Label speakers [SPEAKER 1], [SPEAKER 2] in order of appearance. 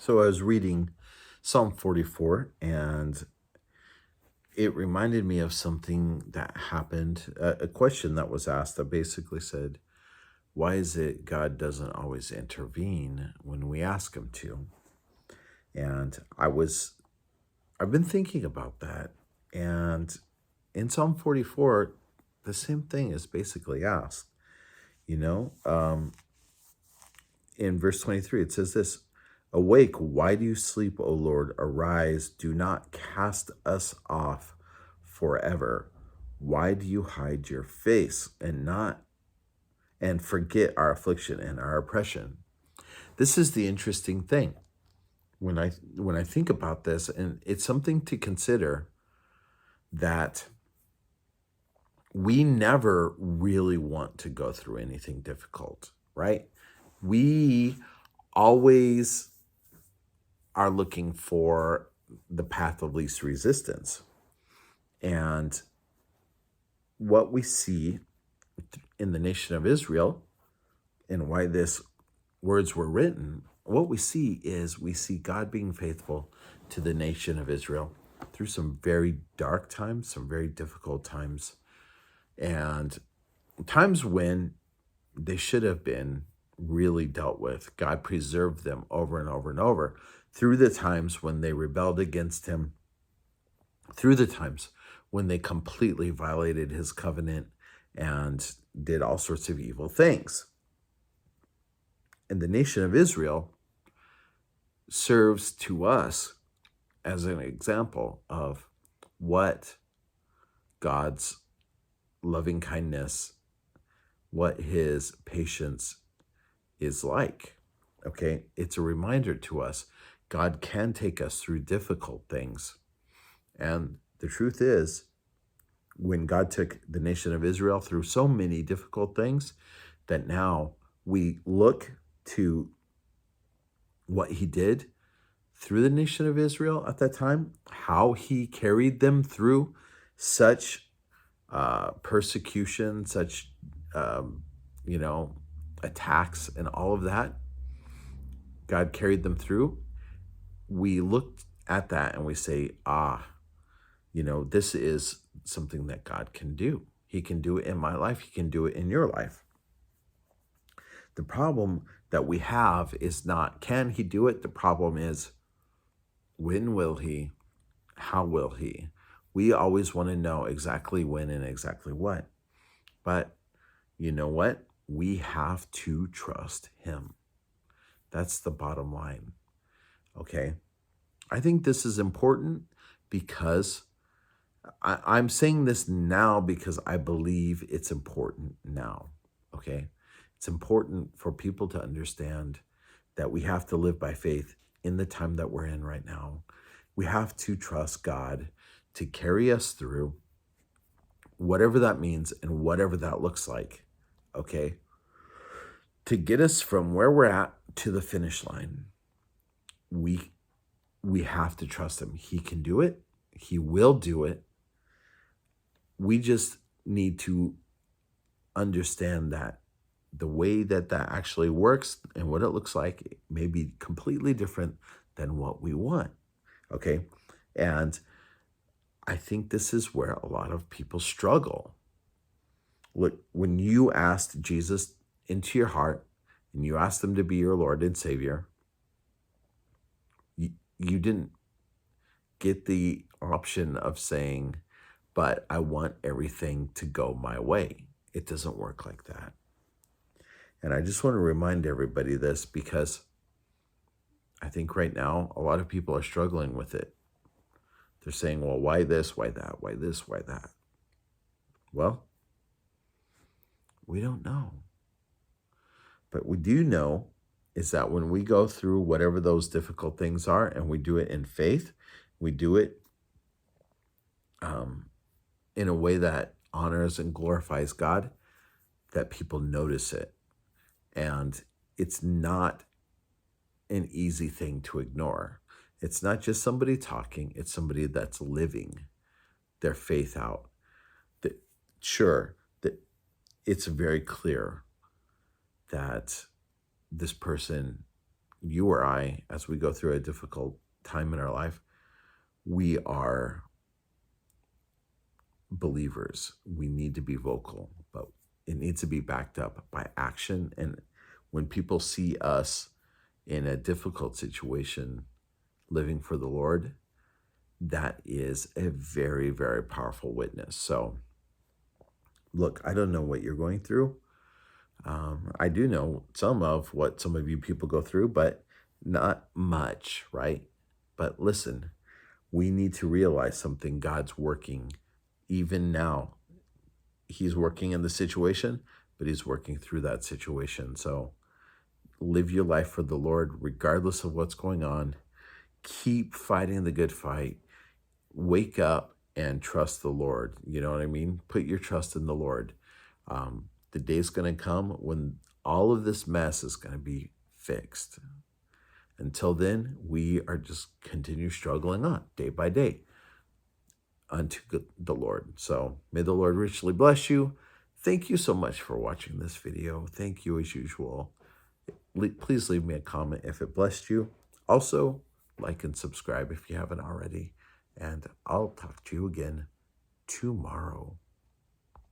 [SPEAKER 1] So I was reading Psalm 44, and it reminded me of something that happened, a question that was asked that basically said, why is it God doesn't always intervene when we ask him to? And I've been thinking about that. And in Psalm 44, the same thing is basically asked. You know, in verse 23, it says this: Awake, why do you sleep, O Lord? Arise, do not cast us off forever. Why do you hide your face and forget our affliction and our oppression? This is the interesting thing when I think about this, and it's something to consider that we never really want to go through anything difficult, right? We always are looking for the path of least resistance. And what we see in the nation of Israel and why this words were written, what we see is we see God being faithful to the nation of Israel through some very dark times, some very difficult times, and times when they should have been really dealt with. God preserved them over and over and over through the times when they rebelled against him, through the times when they completely violated his covenant and did all sorts of evil things. And the nation of Israel serves to us as an example of what God's loving kindness, what his patience is like. Okay, it's a reminder to us God can take us through difficult things. And the truth is, when God took the nation of Israel through so many difficult things, that now we look to what he did through the nation of Israel at that time, how he carried them through such persecution, such, you know, attacks and all of that. God carried them through. We look at that and we say, this is something that God can do. He can do it in my life. He can do it in your life. The problem that we have is not, can he do it? The problem is, when will he? How will he? We always want to know exactly when and exactly what. But you know what? We have to trust him. That's the bottom line. Okay? I think this is important because I'm saying this now because I believe it's important now. Okay? It's important for people to understand that we have to live by faith in the time that we're in right now. We have to trust God to carry us through whatever that means and whatever that looks like, okay? To get us from where we're at to the finish line, we have to trust him. He can do it. He will do it. We just need to understand that the way that actually works and what it looks like may be completely different than what we want, okay? And I think this is where a lot of people struggle. Look, when you asked Jesus into your heart and you asked him to be your Lord and Savior, you didn't get the option of saying, but I want everything to go my way. It doesn't work like that. And I just want to remind everybody this because I think right now a lot of people are struggling with it. They're saying, well, why this, why that, why this, why that? Well, we don't know. But we do know is that when we go through whatever those difficult things are and we do it in faith, we do it in a way that honors and glorifies God, that people notice it. And it's not an easy thing to ignore. It's not just somebody talking, it's somebody that's living their faith out. That it's very clear that this person you or I, as we go through a difficult time in our life, we are believers. We need to be vocal, but it needs to be backed up by action. And when people see us in a difficult situation living for the Lord, that is a very, very powerful witness. So, look, I don't know what you're going through. I do know some of what some of you people go through, but not much, right? But listen, we need to realize something. God's working even now. He's working in the situation, but he's working through that situation. So live your life for the Lord, regardless of what's going on. Keep fighting the good fight. Wake up and trust the Lord. You know what I mean? Put your trust in the Lord. The day's going to come when all of this mess is going to be fixed. Until then, we are just continue struggling on day by day unto the Lord. So may the Lord richly bless you. Thank you so much for watching this video. Thank you as usual. Please leave me a comment if it blessed you. Also, like and subscribe if you haven't already. And I'll talk to you again tomorrow.